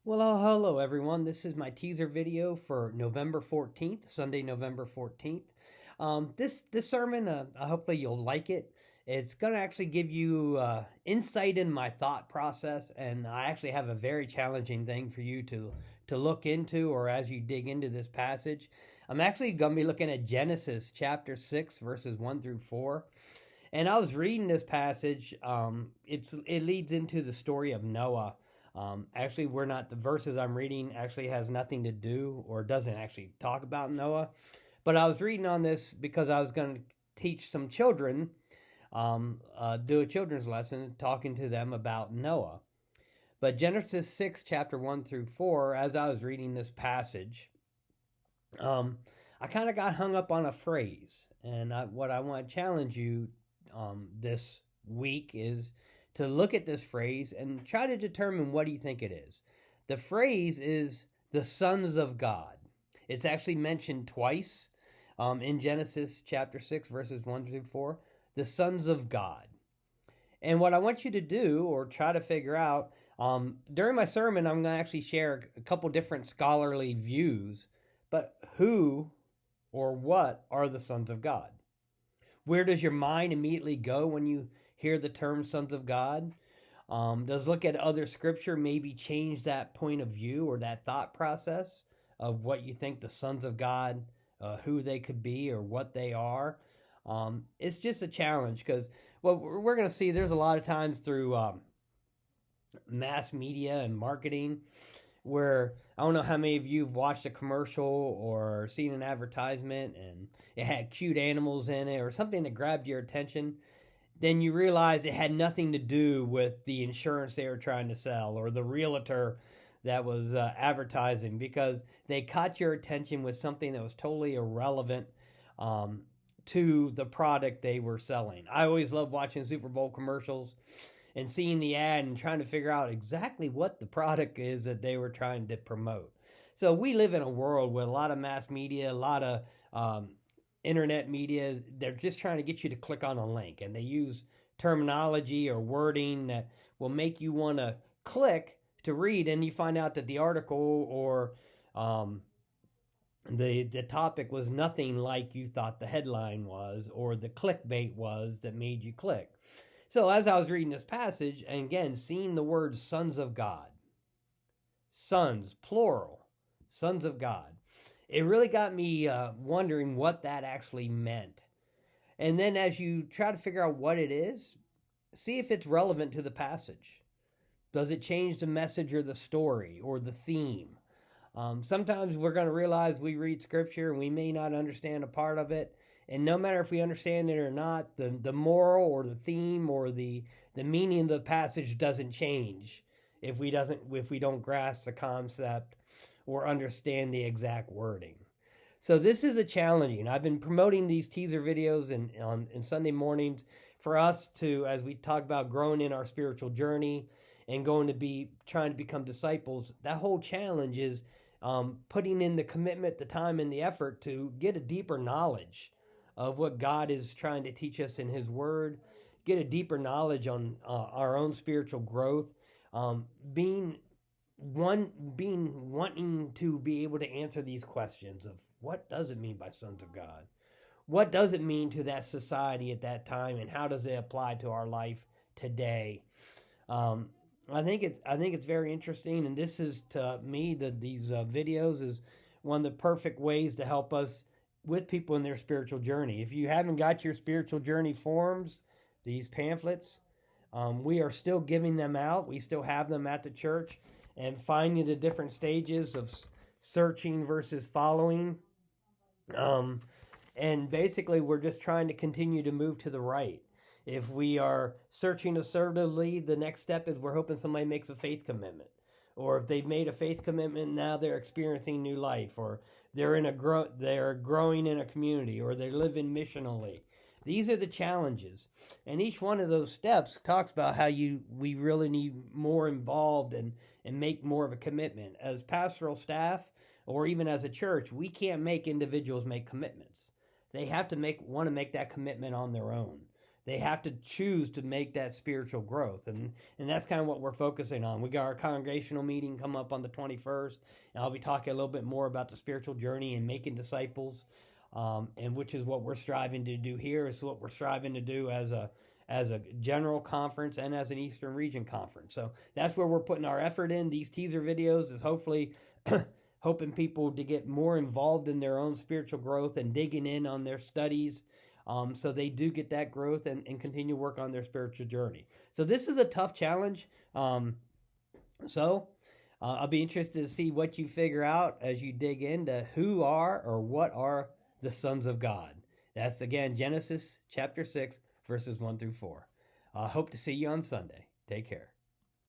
Well, hello everyone. This is my teaser video for November 14th, Sunday, November 14th. This sermon, hopefully you'll like it. It's going to actually give you insight in my thought process, and I actually have a very challenging thing for you to look into, or as you dig into this passage. I'm actually going to be looking at Genesis chapter 6, verses 1 through 4. And I was reading this passage. It leads into the story of Noah. Actually, we're not, the verses I'm reading actually has nothing to do or doesn't actually talk about Noah. But I was reading on this because I was going to teach some children, do a children's lesson talking to them about Noah. But Genesis 6, chapter 1 through 4, as I was reading this passage, I kind of got hung up on a phrase. And what I want to challenge you this week is to look at this phrase and try to determine what do you think it is. The phrase is the sons of God. It's actually mentioned twice in Genesis chapter 6, verses 1 through 4. The sons of God. And what I want you to do, or try to figure out, during my sermon, I'm going to actually share a couple different scholarly views, but who or what are the sons of God? Where does your mind immediately go when you hear the term sons of God? Does look at other scripture maybe change that point of view or that thought process of what you think the sons of God, who they could be or what they are? It's just a challenge because what we're going to see, there's a lot of times through mass media and marketing where I don't know how many of you have watched a commercial or seen an advertisement and it had cute animals in it or something that grabbed your attention. Then you realize it had nothing to do with the insurance they were trying to sell or the realtor that was advertising, because they caught your attention with something that was totally irrelevant to the product they were selling. I always love watching Super Bowl commercials and seeing the ad and trying to figure out exactly what the product is that they were trying to promote. So we live in a world with a lot of mass media, a lot of internet media. They're just trying to get you to click on a link, and they use terminology or wording that will make you want to click to read, and you find out that the article or the topic was nothing like you thought the headline was or the clickbait was that made you click. So as I was reading this passage, and again, seeing the words sons of God, sons, plural, sons of God, it really got me wondering what that actually meant. And then as you try to figure out what it is, see if it's relevant to the passage. Does it change the message or the story or the theme? Sometimes we're going to realize we read scripture and we may not understand a part of it. And no matter if we understand it or not, the moral or the theme or the meaning of the passage doesn't change if we don't grasp the concept or understand the exact wording. So this is a challenging. I've been promoting these teaser videos in Sunday mornings for us to, as we talk about growing in our spiritual journey and trying to become disciples. That whole challenge is putting in the commitment, the time, and the effort to get a deeper knowledge of what God is trying to teach us in His Word, get a deeper knowledge on our own spiritual growth, wanting to be able to answer these questions of what does it mean by sons of God? What does it mean to that society at that time, and how does it apply to our life today? I think it's very interesting, and this is, to me, these videos is one of the perfect ways to help us with people in their spiritual journey. If you haven't got your spiritual journey forms, these pamphlets, we are still giving them out. We still have them at the church, and finding the different stages of searching versus following. And basically, we're just trying to continue to move to the right. If we are searching assertively, the next step is we're hoping somebody makes a faith commitment. Or if they've made a faith commitment, now they're experiencing new life, or they're growing in a community, or they're living missionally. These are the challenges, and each one of those steps talks about how we really need more involved and make more of a commitment. As pastoral staff, or even as a church, we can't make individuals make commitments. They have to want to make that commitment on their own. they have to choose to make that spiritual growth. And that's kind of what we're focusing on. We got our congregational meeting come up on the 21st, and I'll be talking a little bit more about the spiritual journey and making disciples, and which is what we're striving to do here. Is what we're striving to do as a general conference and as an Eastern Region conference. So that's where we're putting our effort in. These teaser videos is hopefully hoping people to get more involved in their own spiritual growth and digging in on their studies, so they do get that growth and continue to work on their spiritual journey. So this is a tough challenge. I'll be interested to see what you figure out as you dig into who are or what are the sons of God. That's, again, Genesis chapter 6, verses 1 through 4. Hope to see you on Sunday. Take care.